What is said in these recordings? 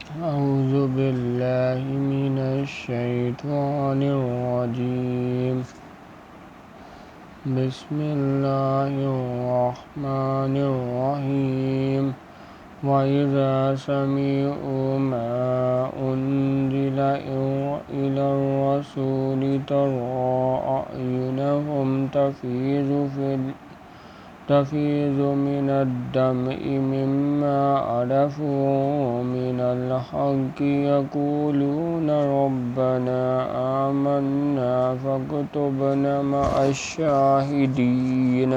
أعوذ بالله من الشيطان الرجيم بسم الله الرحمن الرحيم وإذا سمعوا ما أنزل إلى الرسول ترى أعينهم تفيض من الدمع مما عرفوا من الحق يقولون ربنا آمنا فاكتبنا مع الشاهدين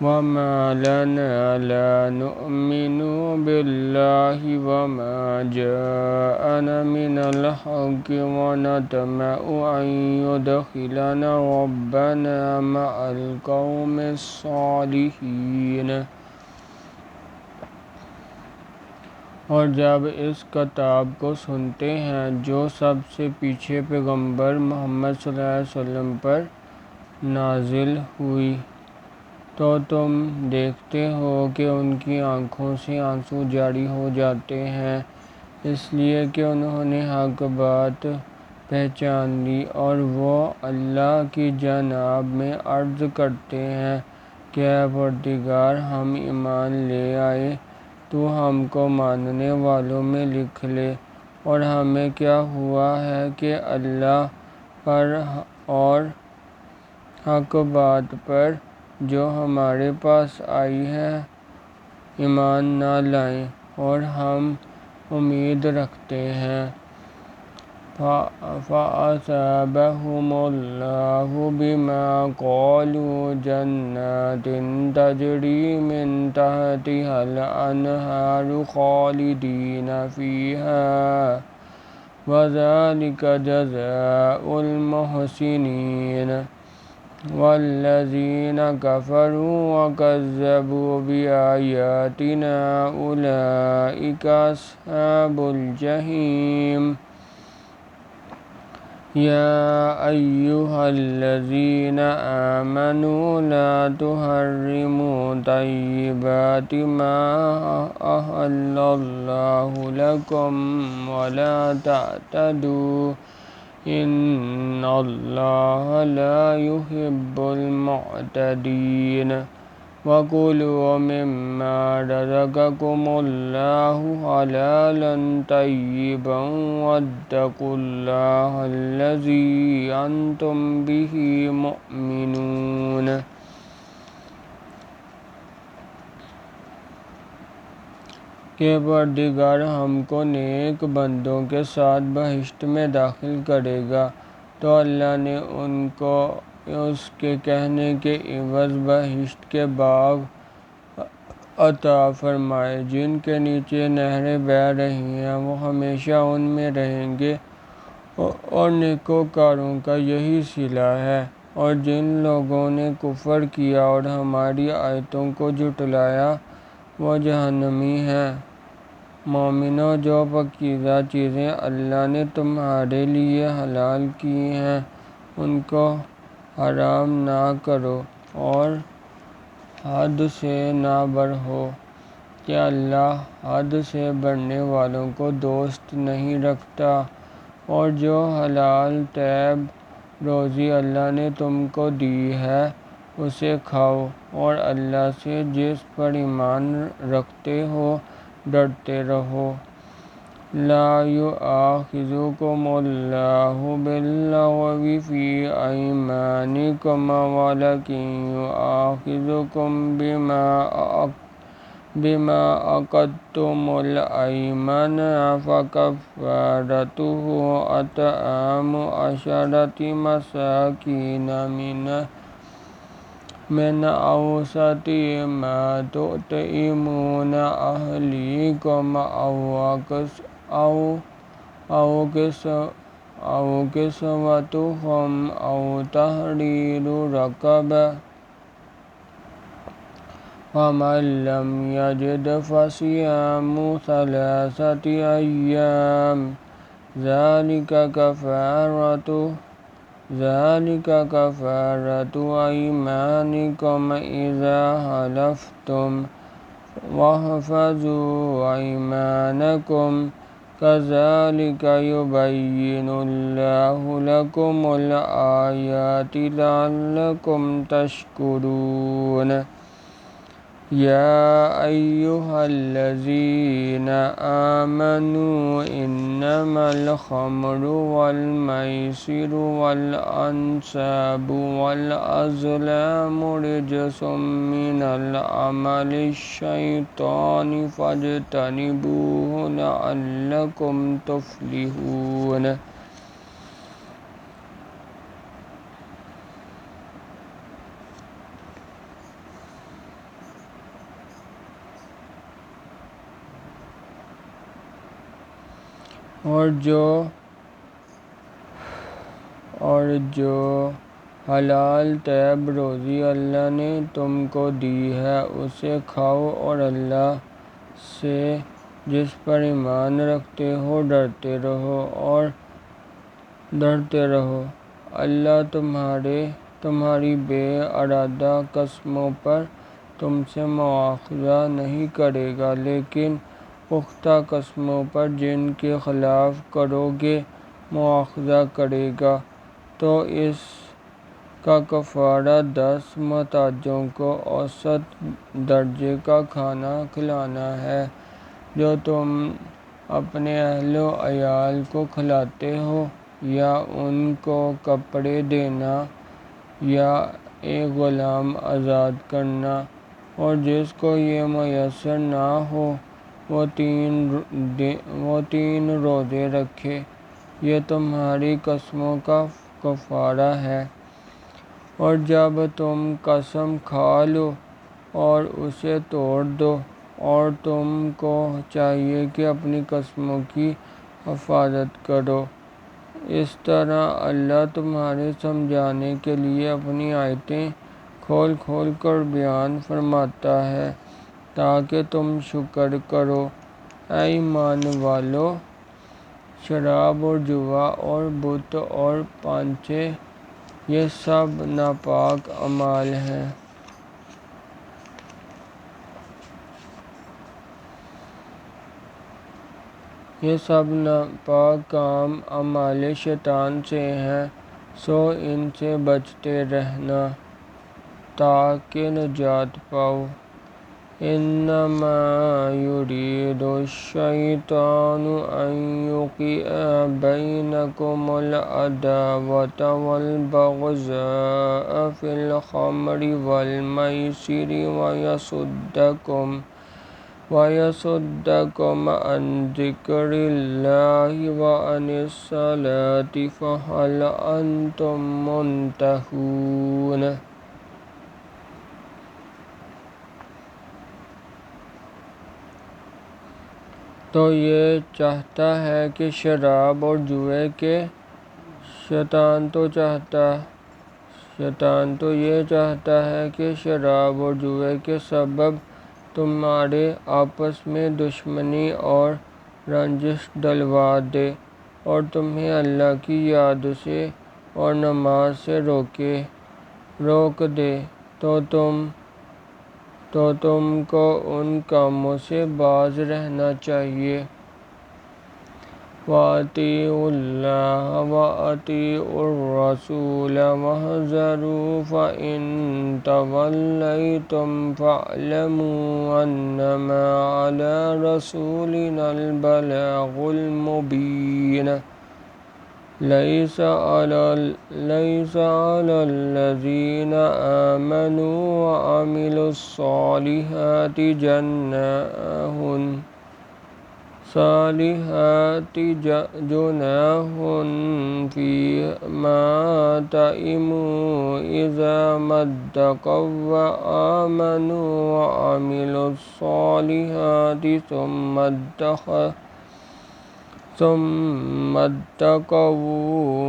وما لنا لا نؤمن بالله وما جاءنا من الحق ونطمع أن يدخلنا ربنا مع القوم الصالحين۔ اور جب اس کتاب کو سنتے ہیں جو سب سے پیچھے پیغمبر محمد صلی اللہ علیہ وسلم پر نازل ہوئی تو تم دیکھتے ہو کہ ان کی آنکھوں سے آنسو جاری ہو جاتے ہیں، اس لیے کہ انہوں نے حق بات پہچان لی، اور وہ اللہ کی جناب میں عرض کرتے ہیں کہ اے پروردگار، ہم ایمان لے آئے، تو ہم کو ماننے والوں میں لکھ لے، اور ہمیں کیا ہوا ہے کہ اللہ پر اور حق بات پر جو ہمارے پاس آئی ہے ایمان نہ لائیں، اور ہم امید رکھتے ہیں۔ فَأَصَابَهُمُ اللَّهُ بِمَا قَالُوا جَنَّاتٍ تَجْرِي مِن تَحْتِهَا الْأَنْهَارُ خَالِدِينَ فِيهَا وَذَلِكَ جَزَاءُ الْمُحْسِنِينَ۔ وَالَّذِينَ كَفَرُوا وَكَذَّبُوا بِآيَاتِنَا أُولَئِكَ أَصْحَابُ الْجَحِيمِ۔ يَا أَيُّهَا الَّذِينَ آمَنُوا لَا تُحَرِّمُوا طَيِّبَاتِ مَا أَحَلَّ اللَّهُ لَكُمْ وَلَا تَعْتَدُوا إِنَّ اللَّهَ لَا يُحِبُّ الْمُعْتَدِينَ۔ وَكُلُوا مِمَّا رَزَقَكُمُ اللَّهُ حَلَالًا طَيِّبًا وَاتَّقُوا اللَّهَ الَّذِي أَنْتُمْ بِهِ مُؤْمِنُونَ۔ کہ پروردگار ہم کو نیک بندوں کے ساتھ بہشت میں داخل کرے گا، تو اللہ نے ان کو اس کے کہنے کے عوض بہشت کے باغ عطا فرمائے جن کے نیچے نہریں بہہ رہی ہیں، وہ ہمیشہ ان میں رہیں گے، اور نیکوکاروں کا یہی صلہ ہے۔ اور جن لوگوں نے کفر کیا اور ہماری آیتوں کو جھٹلایا وہ جہنمی ہیں۔ مومنو، جو پاکیزہ چیزیں اللہ نے تمہارے لیے حلال کی ہیں ان کو حرام نہ کرو، اور حد سے نہ بڑھو، کہ اللہ حد سے بڑھنے والوں کو دوست نہیں رکھتا۔ اور جو حلال طیب روزی اللہ نے تم کو دی ہے اسے کھاؤ، اور اللہ سے جس پر ایمان رکھتے ہو ڈرتے رہو۔ لا يؤاخذكم الله باللغو في أيمانكم ولكن يؤاخذكم بما عقدتم الأيمان، فكفارته إطعام 10 مساكين من أوسط ما تطعمون أهليكم أو كسوتهم أو تحرير رقبة، ومن لم يجد فصيام 3 أيام، ذلك كفارة أيمانكم إذا حلفتم، واحفظوا أيمانكم كذلك يبين الله لكم الآيات لعلكم تشكرون يا أيها الذين آمنوا إنما الخمر والميسر والأنصاب والأزلام رجس من العمل الشيطان فاجتنبوه لعلكم تفلحون اور جو حلال طیب روزی اللہ نے تم کو دی ہے اسے کھاؤ اور اللہ سے جس پر ایمان رکھتے ہو ڈرتے رہو اللہ تمہاری بے ارادہ قسموں پر تم سے مواخذہ نہیں کرے گا لیکن پختہ قسموں پر جن کے خلاف کرو گے مواخذہ کرے گا تو اس کا کفارہ 10 محتاجوں کو اوسط درجے کا کھانا کھلانا ہے جو تم اپنے اہل و عیال کو کھلاتے ہو یا ان کو کپڑے دینا یا ایک غلام آزاد کرنا اور جس کو یہ میسر نہ ہو وہ 3 روزے رکھے یہ تمہاری قسموں کا کفارہ ہے اور جب تم قسم کھا لو اور اسے توڑ دو اور تم کو چاہیے کہ اپنی قسموں کی حفاظت کرو اس طرح اللہ تمہارے سمجھانے کے لیے اپنی آیتیں کھول کھول کر بیان فرماتا ہے تاکہ تم شکر کرو اے ایمان والو شراب اور جوا اور بت اور پانچے یہ سب ناپاک اعمال ہیں یہ سب ناپاک کام اعمال شیطان سے ہیں سو ان سے بچتے رہنا تاکہ نجات پاؤ انما يريد الشيطان ان يوقع بينكم العداوة والبغضاء في الخمر والميسر ويصدكم عن ذكر الله وعن الصلاة فهل أنتم منتهون تو یہ چاہتا ہے کہ شراب اور جوئے کے شیطان تو یہ چاہتا ہے کہ شراب اور جوئے کے سبب تمہارے آپس میں دشمنی اور رنجش ڈلوا دے اور تمہیں اللہ کی یاد سے اور نماز سے روک دے تو تم کو ان کاموں سے باز رہنا چاہیے وَأَطِيعُوا اللَّهَ وَأَطِيعُوا الرَّسُولَ وَاحْذَرُوا فَإِن تَوَلَّيْتُمْ فَاعْلَمُوا أَنَّمَا عَلَى رَسُولِنَا الْبَلَاغُ الْمُبِينُ ليس على الذين آمنوا وعملوا الصالحات جناح فيما طعموا إذا ما اتقوا وآمنوا وعملوا الصالحات ثم اتقوا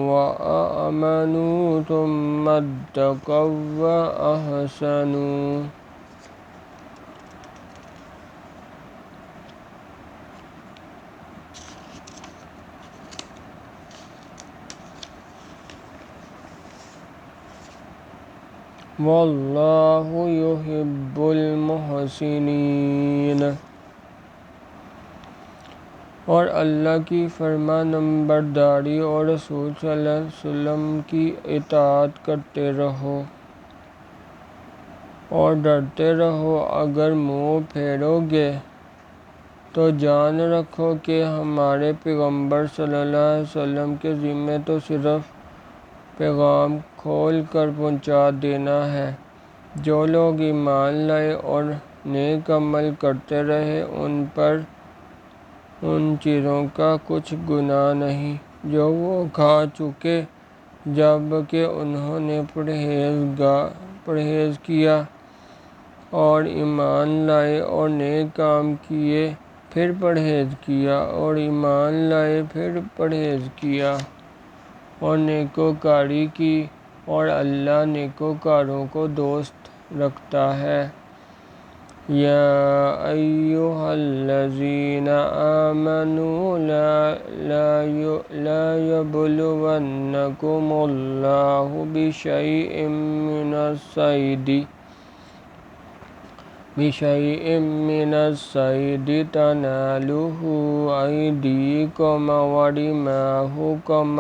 وآمنوا ثم اتقوا وأحسنوا واللہ یحب المحسنین۔ اور اللہ کی فرمان برداری اور رسول صلی اللہ علیہ وسلم کی اطاعت کرتے رہو اور ڈرتے رہو۔ اگر منہ پھیرو گے تو جان رکھو کہ ہمارے پیغمبر صلی اللہ علیہ وسلم کے ذمے تو صرف پیغام کھول کر پہنچا دینا ہے۔ جو لوگ ایمان لائے اور نیک عمل کرتے رہے ان پر ان چیزوں کا کچھ گناہ نہیں جو وہ کھا چکے، جب کہ انہوں نے پرہیز کیا اور ایمان لائے اور نیک کام کیے، پھر پرہیز کیا اور ایمان لائے پھر پرہیز کیا اور نیکوکاری کی، اور اللہ نیکوکاروں کو دوست رکھتا ہے۔ یا ایھا الذین آمنوا لا یبلونکم اللہ بشیء من الصید تنالہ ایدیکم ورماحکم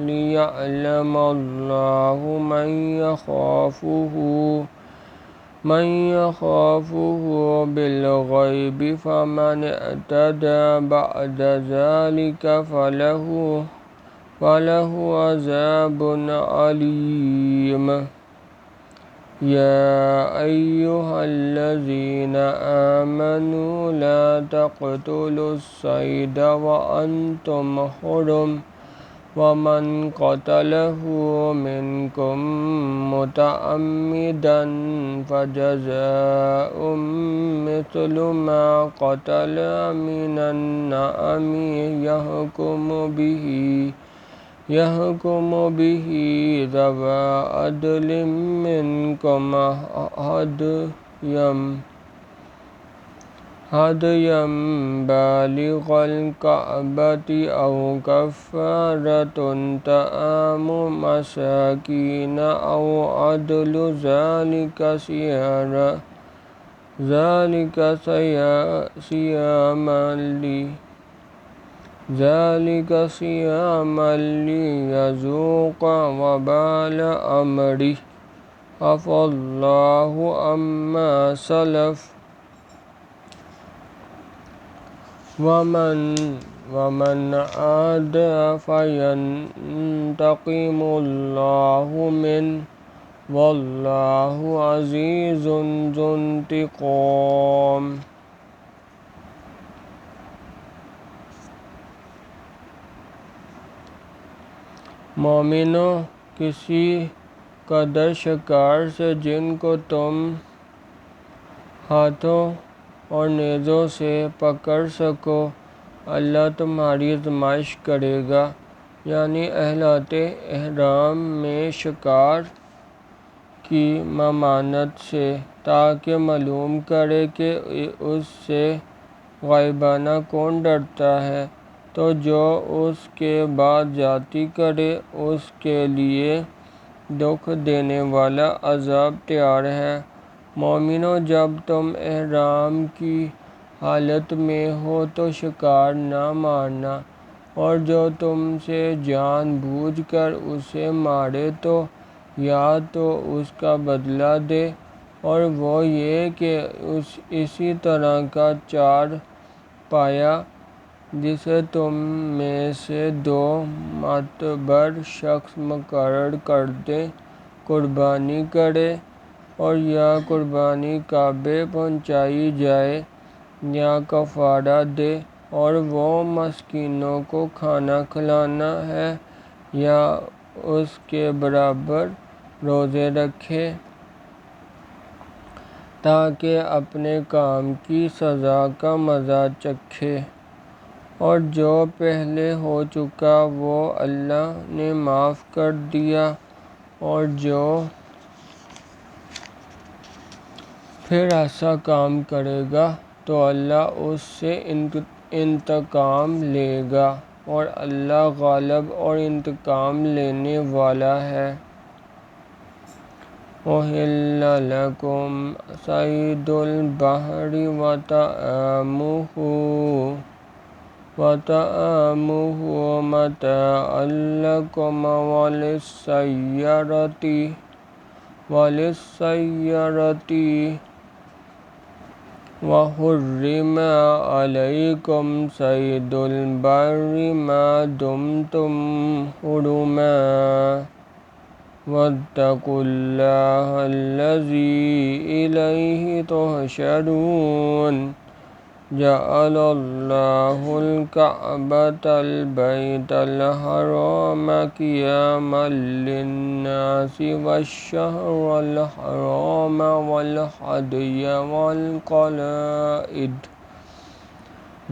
لیعلم اللہ من یخافہ بالغیب، فمن اعتدی بعد ذلک فلہ عذاب علیم۔ یا ایھا الذین آمنوا لا تقتلوا الصید وانتم حرم، ومن قتلہ منکم متعمدا فجزاء مثل ما قتل من النعم یحکم بہ ذوی عدل منکم ھدیا بالغ الکعبۃ او کفارۃ طعام مساکین او عدل ذلک صیاما لیذوق وبال امرہ، عفا اللہ عما سلف ومن عاد فینتقم اللہ منہ، واللہ عزیز ذو انتقام۔ مومنو، کسی قدر شکار سے جن کو تم ہاتھوں اور نیزوں سے پکڑ سکو اللہ تمہاری آزمائش کرے گا، یعنی حالت احرام میں شکار کی ممانعت سے، تاکہ معلوم کرے کہ اس سے غائبانہ کون ڈرتا ہے، تو جو اس کے بعد زیادتی کرے اس کے لیے دکھ دینے والا عذاب تیار ہے۔ مومنو، جب تم احرام کی حالت میں ہو تو شکار نہ مارنا، اور جو تم سے جان بوجھ کر اسے مارے تو یا تو اس کا بدلہ دے، اور وہ یہ کہ اسی طرح کا چار پایا جسے تم میں سے دو معتبر شخص مقرر کر دیں قربانی کرے، اور یا قربانی کعبے پہنچائی جائے یا کفارہ دے، اور وہ مسکینوں کو کھانا کھلانا ہے یا اس کے برابر روزے رکھے، تاکہ اپنے کام کی سزا کا مزہ چکھے، اور جو پہلے ہو چکا وہ اللہ نے معاف کر دیا، اور جو پھر ایسا کام کرے گا تو اللہ اس سے انتقام لے گا، اور اللہ غالب اور انتقام لینے والا ہے۔ أحل لكم صيد البحر وطعامه متاعا لكم وللسيارة وحرم عليكم صيد البر ما دمتم حرما واتقوا الله الذي إليه تحشرون جعل الله الكعبة البيت الحرام قياما للناس والشهر الحرام والهدي والقلائد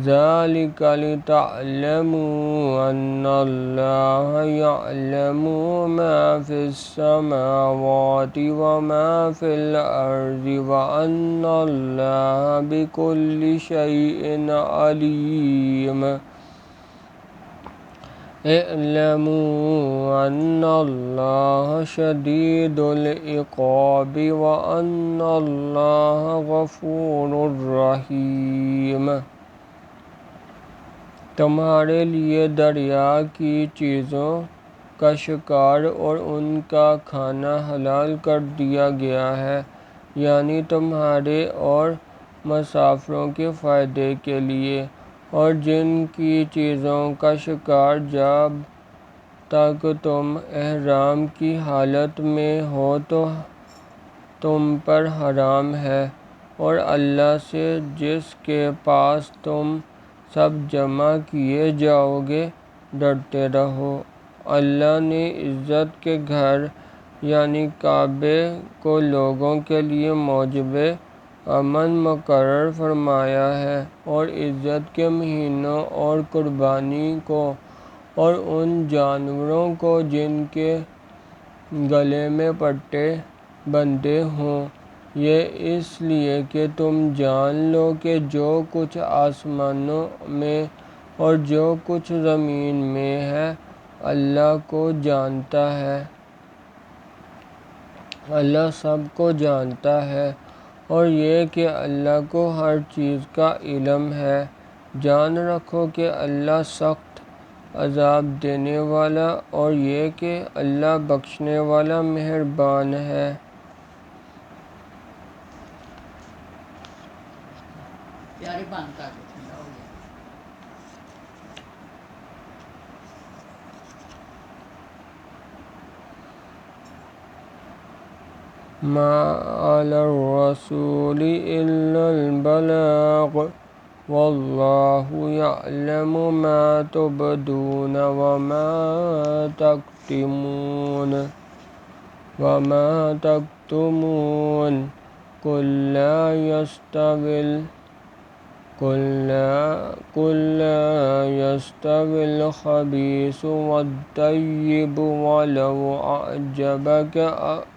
ذلك لتعلموا أن الله يعلم ما في السماوات وما في الأرض وأن الله بكل شيء عليم اعلموا أن الله شديد العقاب وأن الله غفور رحيم۔ تمہارے لیے دریا کی چیزوں کا شکار اور ان کا کھانا حلال کر دیا گیا ہے، یعنی تمہارے اور مسافروں کے فائدے کے لیے، اور جن کی چیزوں کا شکار جب تک تم احرام کی حالت میں ہو تو تم پر حرام ہے، اور اللہ سے جس کے پاس تم سب جمع کیے جاؤ گے ڈرتے رہو۔ اللہ نے عزت کے گھر یعنی کعبے کو لوگوں کے لیے موجب امن مقرر فرمایا ہے، اور عزت کے مہینوں اور قربانی کو اور ان جانوروں کو جن کے گلے میں پٹے بندھے ہوں، یہ اس لیے کہ تم جان لو کہ جو کچھ آسمانوں میں اور جو کچھ زمین میں ہے اللہ کو جانتا ہے، اللہ سب کو جانتا ہے، اور یہ کہ اللہ کو ہر چیز کا علم ہے۔ جان رکھو کہ اللہ سخت عذاب دینے والا اور یہ کہ اللہ بخشنے والا مہربان ہے۔ ما علی الرسول الا البلاغ واللہ یعلم ما تبدون وما تکتمون قل لا يستوي الخبيث والطيب ولو أعجبك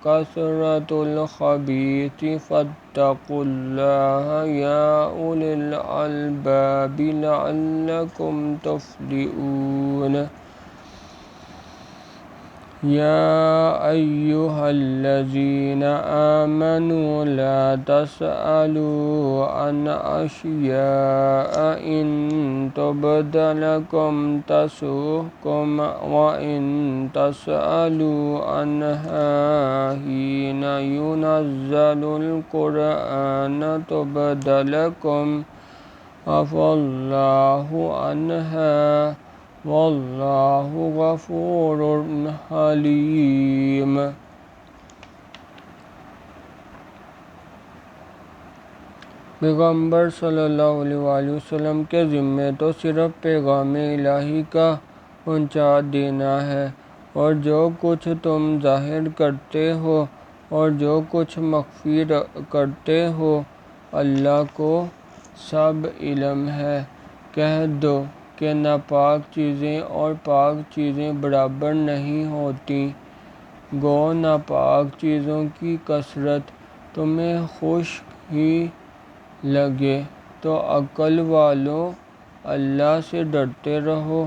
كثرة الخبيث فاتقوا الله يا أولي الألباب لعلكم تفلحون۔ يا أيها الذين آمنوا لا تسألوا عن أشياء إن تبد لكم تسؤكم وإن تسألوا عنها حين ينزل القرآن تبد لكم عفى الله عنها واللہ غفور حلیم۔ پیغمبر صلی اللہ علیہ وآلہ وسلم کے ذمے تو صرف پیغام الہی کا پہنچا دینا ہے، اور جو کچھ تم ظاہر کرتے ہو اور جو کچھ مخفی کرتے ہو اللہ کو سب علم ہے۔ کہہ دو کہ ناپاک چیزیں اور پاک چیزیں برابر نہیں ہوتیں، گو ناپاک چیزوں کی کثرت تمہیں خشک ہی لگے تو عقل والو اللہ سے ڈرتے رہو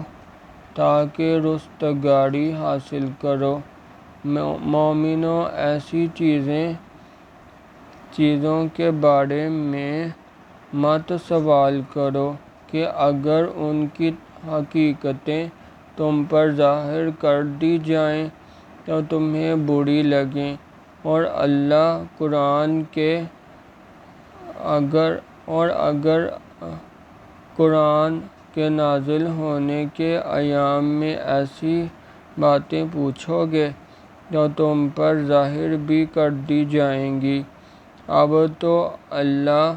تاکہ رستگاری حاصل کرو۔ مومنوں ایسی چیزوں کے بارے میں مت سوال کرو کہ اگر ان کی حقیقتیں تم پر ظاہر کر دی جائیں تو تمہیں بری لگیں، اور اگر قرآن کے نازل ہونے کے ایام میں ایسی باتیں پوچھو گے تو تم پر ظاہر بھی کر دی جائیں گی۔ اب تو اللہ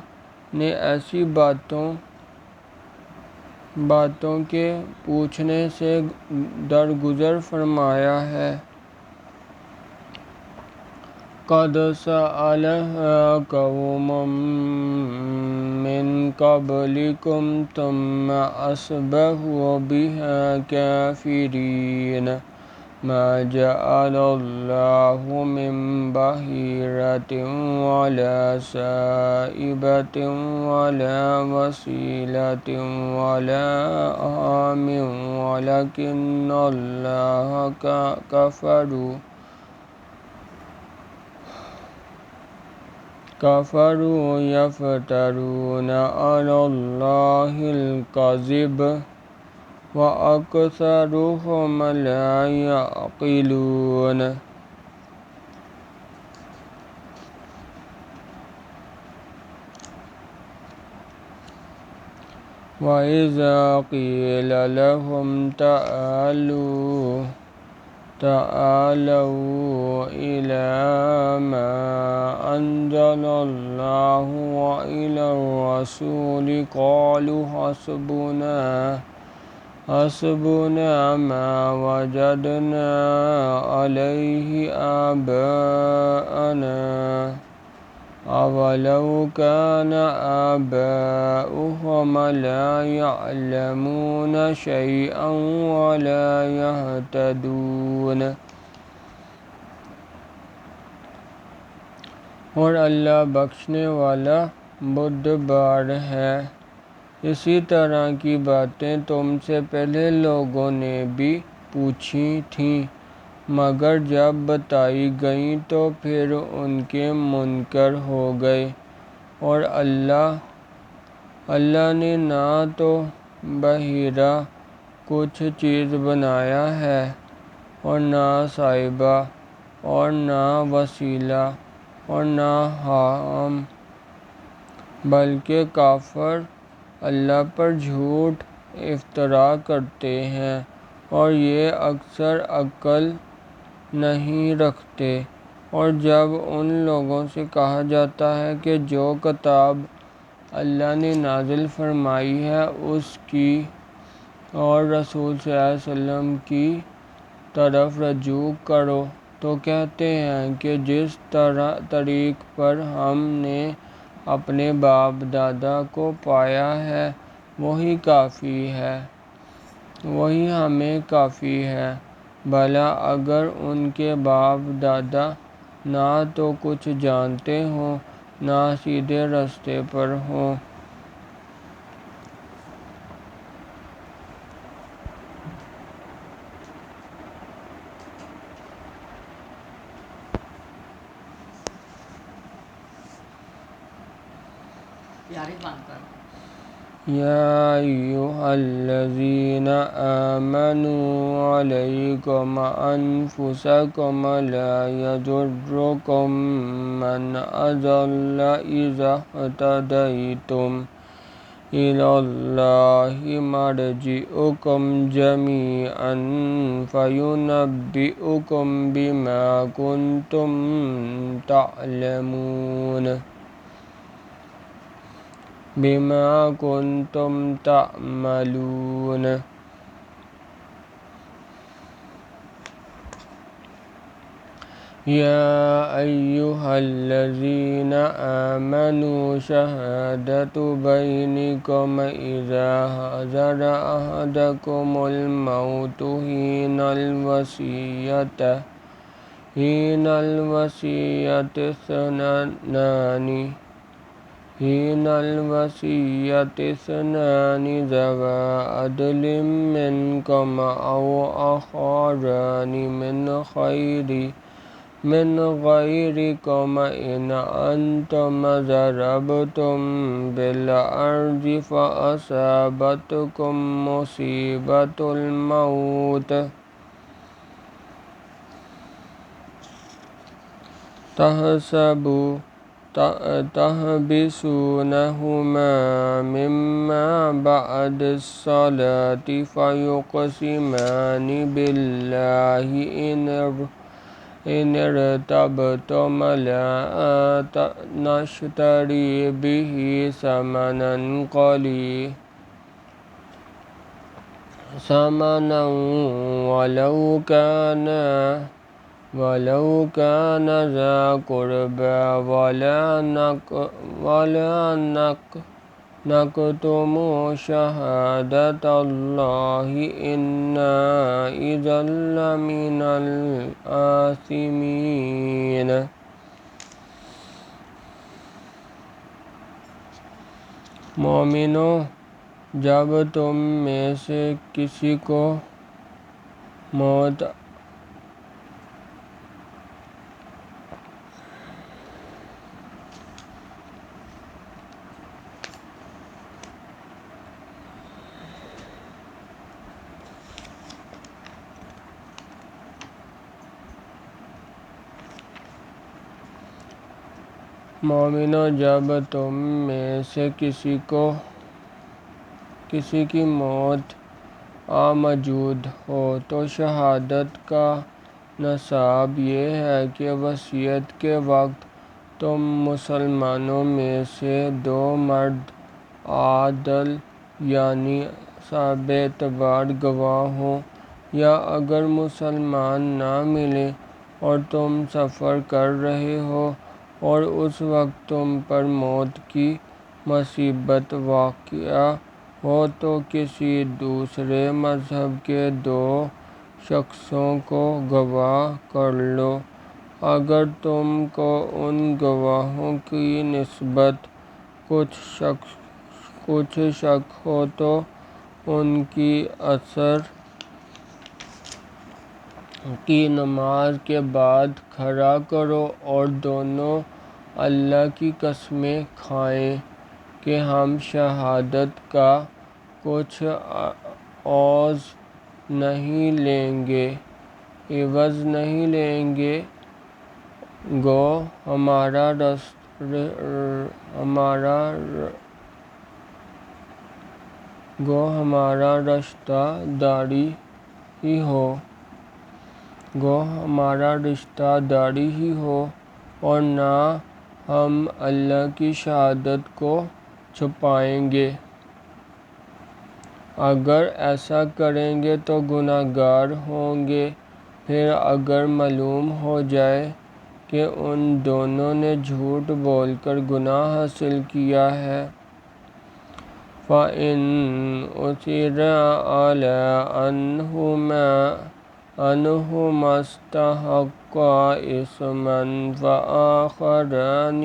نے ایسی باتوں کے پوچھنے سے درگزر فرمایا ہے۔ قَدْ سَأَلَهَا قَوْمٌ مِّن قَبْلِكُمْ ثُمَّ أَصْبَحُوا بِهَا كَافِرِينَ مَا جَعَلَ اللَّهُ مِن بَحِيرَةٍ وَلَا سَائِبَةٍ وَلَا وَصِيلَةٍ وَلَا حَامٍ وَلَكِنَّ اللَّهَ كفروا يفترون على الله الكذب وأكثرهم لا يعقلون۔ وَإِذَا قِيلَ لَهُمْ تعالوا إلى ما أنزل الله وإلى الرسول قالوا حسبنا ما وجدنا عليه آباءنا أولو كان آباؤهم لا يعلمون شيئا ولا يهتدون۔ اور اللہ بخشنے والا بردبار ہے۔ اسی طرح کی باتیں تم سے پہلے لوگوں نے بھی پوچھی تھیں، مگر جب بتائی گئیں تو پھر ان کے منکر ہو گئے۔ اور اللہ نے نہ تو بحیرہ کچھ چیز بنایا ہے، اور نہ سائبہ، اور نہ وسیلہ، اور نہ حام، بلکہ کافر اللہ پر جھوٹ افطرا کرتے ہیں اور یہ اکثر عقل نہیں رکھتے۔ اور جب ان لوگوں سے کہا جاتا ہے کہ جو کتاب اللہ نے نازل فرمائی ہے اس کی اور رسول صلی اللہ علیہ وسلم کی طرف رجوع کرو، تو کہتے ہیں کہ جس طریق پر ہم نے اپنے باپ دادا کو پایا ہے وہی ہمیں کافی ہے۔ بھلا اگر ان کے باپ دادا نہ تو کچھ جانتے ہوں نہ سیدھے راستے پر ہوں۔ يا أيها الذين آمنوا عليكم أنفسكم لا يضركم من ضل إذا اهتديتم إلى الله مرجعكم جميعا فينبئكم بما كنتم تعملون۔ يا أيها الذين آمنوا شهادة بينكم إذا حضر أحدكم الموت حين الوصية اثنان حين الوصية اثنان ذوى عدل منكم أو آخران من غيركم إن أنتم ضربتم بالأرض فأصابتكم مصيبة الموت تحبسونهما مما بعد الصلاة فيقسمان بالله إن ارتبتم لا نشتري به ثمنا ولو كان ذا قربى ولا نكتم شهادة الله إنا إذا لمن الآثمين۔ مومنو، جب تم میں سے کسی کو موت کسی کی موت موجود ہو تو شہادت کا نصاب یہ ہے کہ وصیت کے وقت تم مسلمانوں میں سے 2 مرد عادل یعنی صاحب اعتبار گواہ ہوں، یا اگر مسلمان نہ ملیں اور تم سفر کر رہے ہو اور اس وقت تم پر موت کی مصیبت واقع ہو تو کسی دوسرے مذہب کے 2 شخصوں کو گواہ کر لو۔ اگر تم کو ان گواہوں کی نسبت کچھ شک ہو تو ان کی عصر کی نماز کے بعد کھڑا کرو اور دونوں اللہ کی قسمیں کھائیں کہ ہم شہادت کا کچھ عوض نہیں لیں گے، گو ہمارا رشتہ داری ہی ہو اور نہ ہم اللہ کی شہادت کو چھپائیں گے۔ اگر ایسا کریں گے تو گناہ گار ہوں گے۔ پھر اگر معلوم ہو جائے کہ ان دونوں نے جھوٹ بول کر گناہ حاصل کیا ہے، فَإِنْ عُثِرَ عَلَىٰ أَنَّهُمَا اسْتَحَقَّا إِثْمًا فَآخَرَانِ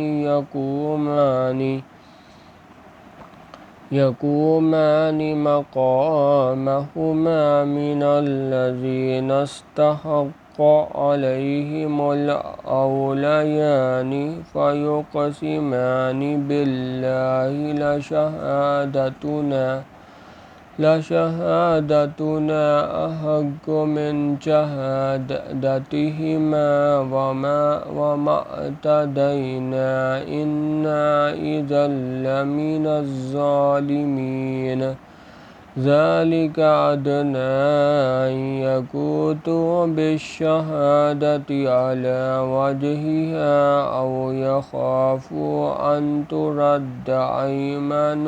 يقومان مقامهما من الذين استحق عليهم الأوليان فيقسمان بالله لشهادتنا أحق من شهادتهما وما اعتدينا إنا إذا لمن الظالمين۔ ذلك أدنى أن يأتوا بالشهادة على وجهها أو يخافوا أن ترد أيمان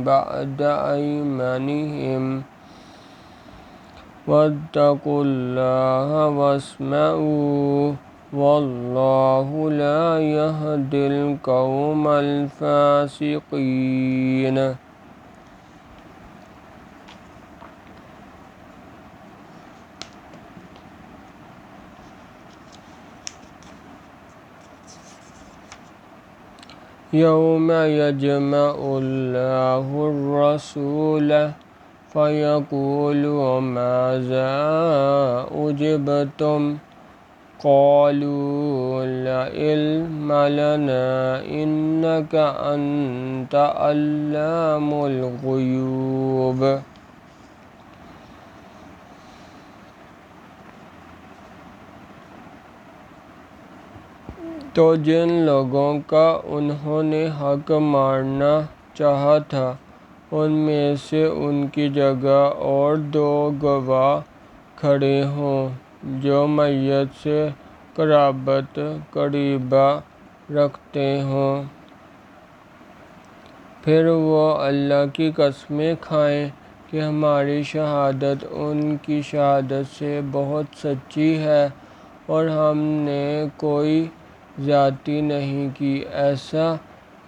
بعد أيمانهم واتقوا الله واسمعوا والله لا يهدي القوم الفاسقين۔ یوم یجمع اللہ الرسول فیقول ماذا اجبتم قالوا لا علم لنا انک انت علام الغیوب۔ تو جن لوگوں کا انہوں نے حق مارنا چاہا تھا ان میں سے ان کی جگہ اور دو گواہ کھڑے ہوں جو میت سے قرابت قریبہ رکھتے ہوں، پھر وہ اللہ کی قسمیں کھائیں کہ ہماری شہادت ان کی شہادت سے بہت سچی ہے اور ہم نے کوئی زیادتی نہیں کی، ایسا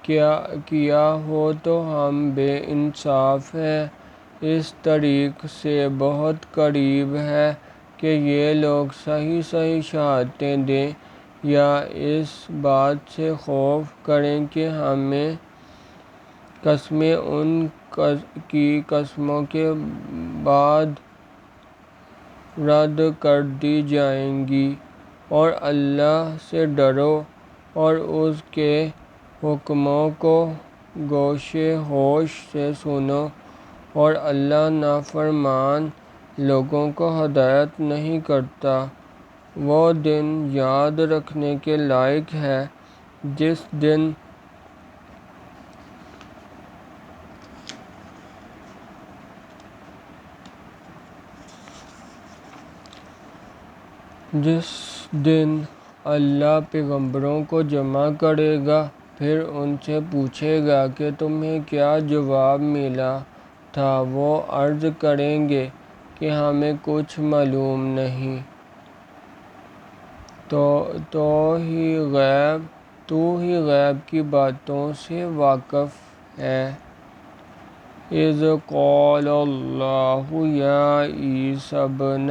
کیا ہو تو ہم بے انصاف ہیں۔ اس طریق سے بہت قریب ہے کہ یہ لوگ صحیح صحیح شہادتیں دیں یا اس بات سے خوف کریں کہ ہمیں قسمیں ان کی قسموں کے بعد رد کر دی جائیں گی، اور اللہ سے ڈرو اور اس کے حکموں کو گوش ہوش سے سنو، اور اللہ نافرمان لوگوں کو ہدایت نہیں کرتا۔ وہ دن یاد رکھنے کے لائق ہے جس دن اللہ پیغمبروں کو جمع کرے گا، پھر ان سے پوچھے گا کہ تمہیں کیا جواب ملا تھا۔ وہ عرض کریں گے کہ ہمیں کچھ معلوم نہیں، تو ہی غیب کی باتوں سے واقف ہے۔ اذ قال اللہ یا عیسی ابن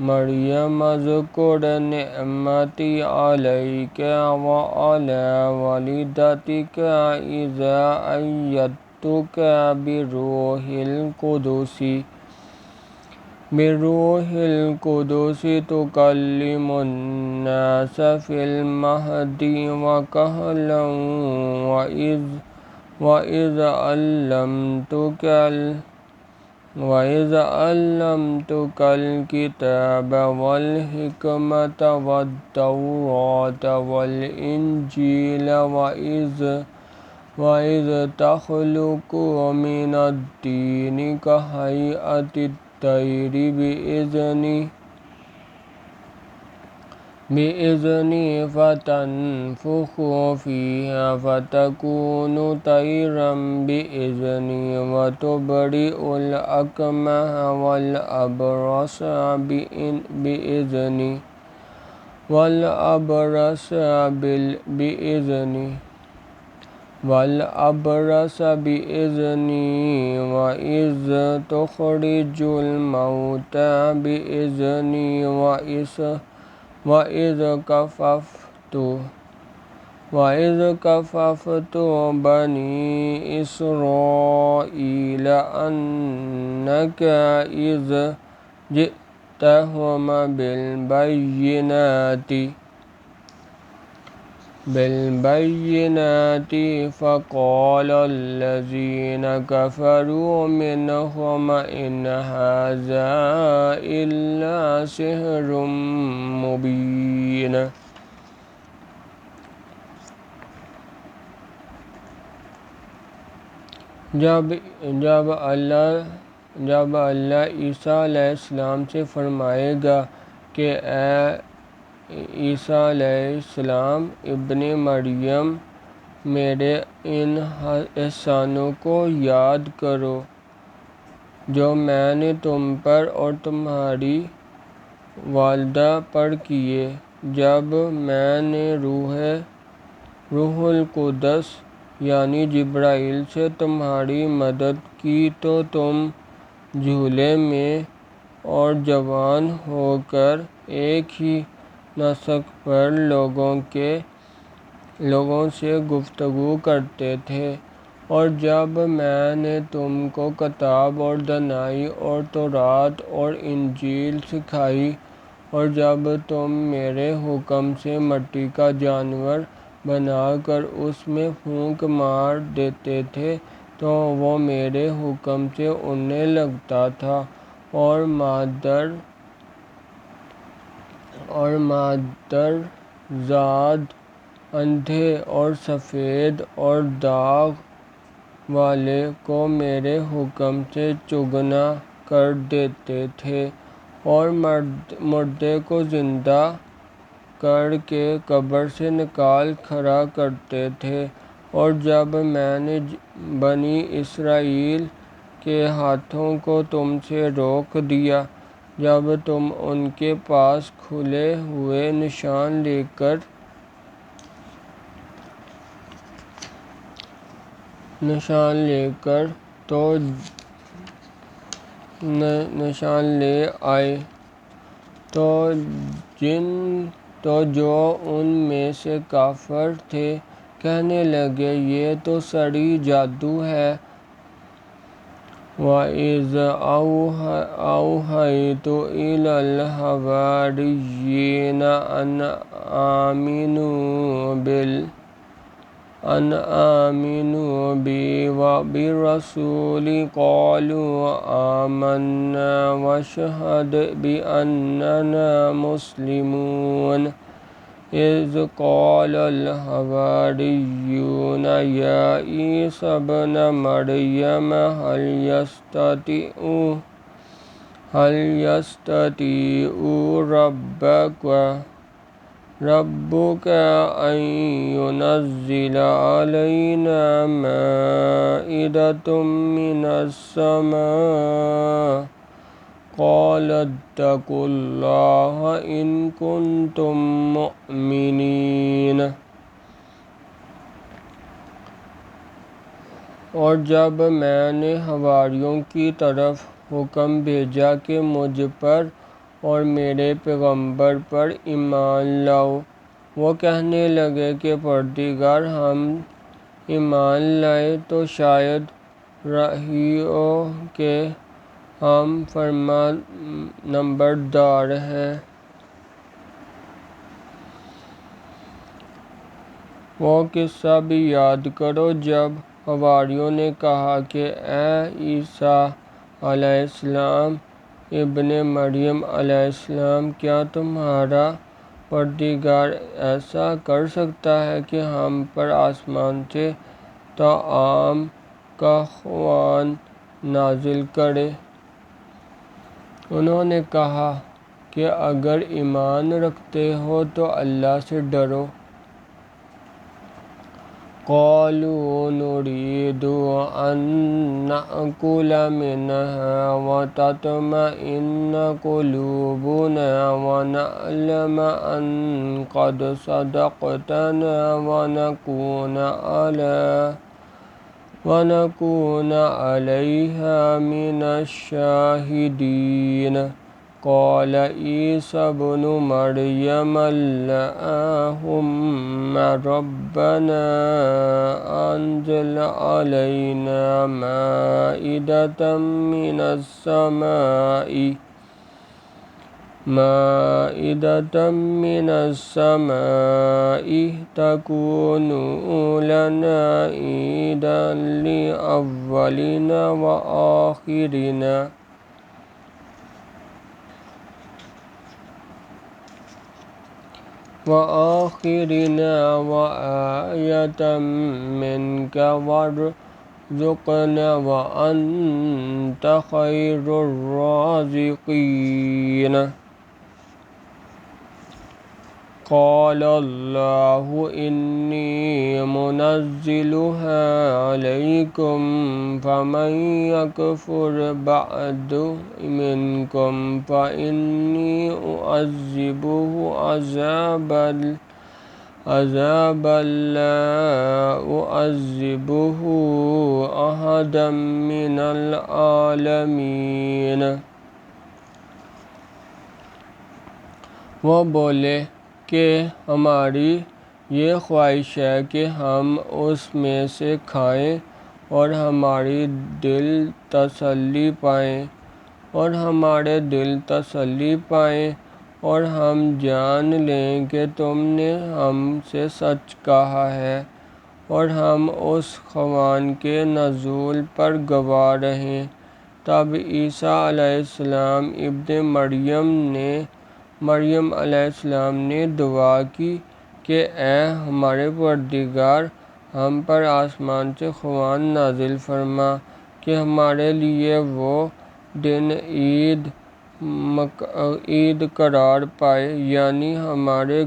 مریم اذکر نعمتی علیک وعلی والدتک اذ ایدتک بروح القدس تکلم الناس فی المہد وکہلا وَإِذْ عَلَّمْتُكَ الْكِتَابَ وَالْحِكْمَةَ وَالتَّوْرَاةَ وَالْإِنْجِيلَ وَإِذْ تَخْلُقُ مِنَ الطِّينِ كَهَيْئَةِ الطَّيْرِ بِإِذْنِي فَتَنفُخُ فِيهَا فَتَكُونُ طَيْرًا بِإِذْنِي وَتُبْرِئُ الْأَكْمَهَ وَالْأَبْرَصَ بِإِذْنِي وَإِذْ تُخْرِجُ الْمَوْتَىٰ بِإِذْنِي وَإِذْ كَفَفْتُ بَنِي إِسْرَائِيلَ عَنكَ إِذْ جِئْتَهُم بالبينات فقال الذين كفروا منهم إن هذا إلا سحر مبين۔ جب اللہ عیسیٰ علیہ السلام سے فرمائے گا کہ اے عیسیٰ علیہ السلام ابن مریم، میرے ان احسانوں کو یاد کرو جو میں نے تم پر اور تمہاری والدہ پر کیے، جب میں نے روح القدس یعنی جبرائیل سے تمہاری مدد کی تو تم جھولے میں اور جوان ہو کر ایک ہی نسق پر لوگوں سے گفتگو کرتے تھے، اور جب میں نے تم کو کتاب اور دانائی اور تورات اور انجیل سکھائی، اور جب تم میرے حکم سے مٹی کا جانور بنا کر اس میں پھونک مار دیتے تھے تو وہ میرے حکم سے اڑنے لگتا تھا، اور مادر زاد اندھے اور سفید اور داغ والے کو میرے حکم سے چگنا کر دیتے تھے، اور مردے کو زندہ کر کے قبر سے نکال کھڑا کرتے تھے۔ اور جب میں نے بنی اسرائیل کے ہاتھوں کو تم سے روک دیا، جب تم ان کے پاس کھلے ہوئے نشان لے آئے تو جو ان میں سے کافر تھے کہنے لگے یہ تو سری جادو ہے۔ وَإِذْ أَوْحَيْتُ إِلَى الْحَوَارِيِّينَ أَنْ آمِنُوا بِي وَبِرَسُولِي قَالُوا آمَنَّا وَاشْهَدْ بِأَنَّنَا مُسْلِمُونَ إِذْ قَالَ الْحَوَارِيُّونَ يَا عِيسَى ابْنَ مَرْيَمَ هل يستطيع ربك أن ينزل علينا مائدة من السماء قال اتقوا الله إن كنتم مؤمنين۔ اور جب میں نے حواریوں کی طرف حکم بھیجا کہ مجھ پر اور میرے پیغمبر پر ایمان لاؤ، وہ کہنے لگے کہ پروردگار ہم ایمان لائیں تو شاید راہی ہو کہ ہم فرمانبردار ہیں۔ وہ قصہ بھی یاد کرو جب حواریوں نے کہا کہ اے عیسیٰ علیہ السلام ابن مریم علیہ السلام، کیا تمہارا پروردگار ایسا کر سکتا ہے کہ ہم پر آسمان سے طعام کا خوان نازل کرے؟ انہوں نے کہا کہ اگر ایمان رکھتے ہو تو اللہ سے ڈرو۔ قالوا نريد أن نأكل منها وتطمئن قلوبنا ونعلم أن قد صدقتنا ونكون عليها من الشاهدين۔ قال عيسى ابن مريم اللهم ربنا أنزل علينا مائدة من السماء تكون لنا عيدا لأولنا وآخرنا وآية منك وارزقنا وأنت خير الرازقين۔ قال الله إني منزلها عليكم فمن يكفر بعد منكم فإني أعذبه عذابا لا أعذبه أحدا من العالمين۔ وہ بولے کہ ہماری یہ خواہش ہے کہ ہم اس میں سے کھائیں اور ہمارے دل تسلی پائیں اور ہم جان لیں کہ تم نے ہم سے سچ کہا ہے اور ہم اس خوان کے نزول پر گواہ رہیں۔ تب عیسیٰ علیہ السلام ابن مریم علیہ السلام نے دعا کی کہ اے ہمارے پروردگار، ہم پر آسمان سے خوان نازل فرما کہ ہمارے لیے وہ دن عید قرار پائے، یعنی ہمارے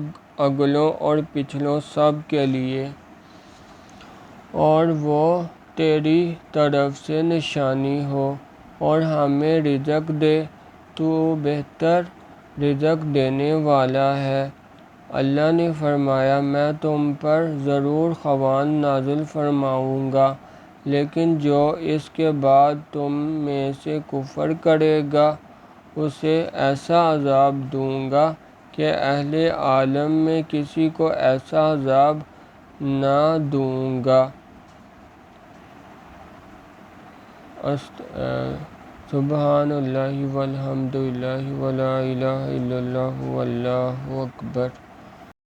اگلوں اور پچھلوں سب کے لیے، اور وہ تیری طرف سے نشانی ہو اور ہمیں رزق دے، تو بہتر رزق دینے والا ہے۔ اللہ نے فرمایا، میں تم پر ضرور خوان نازل فرماؤں گا، لیکن جو اس کے بعد تم میں سے کفر کرے گا اسے ایسا عذاب دوں گا کہ اہل عالم میں کسی کو ایسا عذاب نہ دوں گا۔ سبحان اللہ والحمد للہ ولا الہ الا اللہ واللہ اکبر۔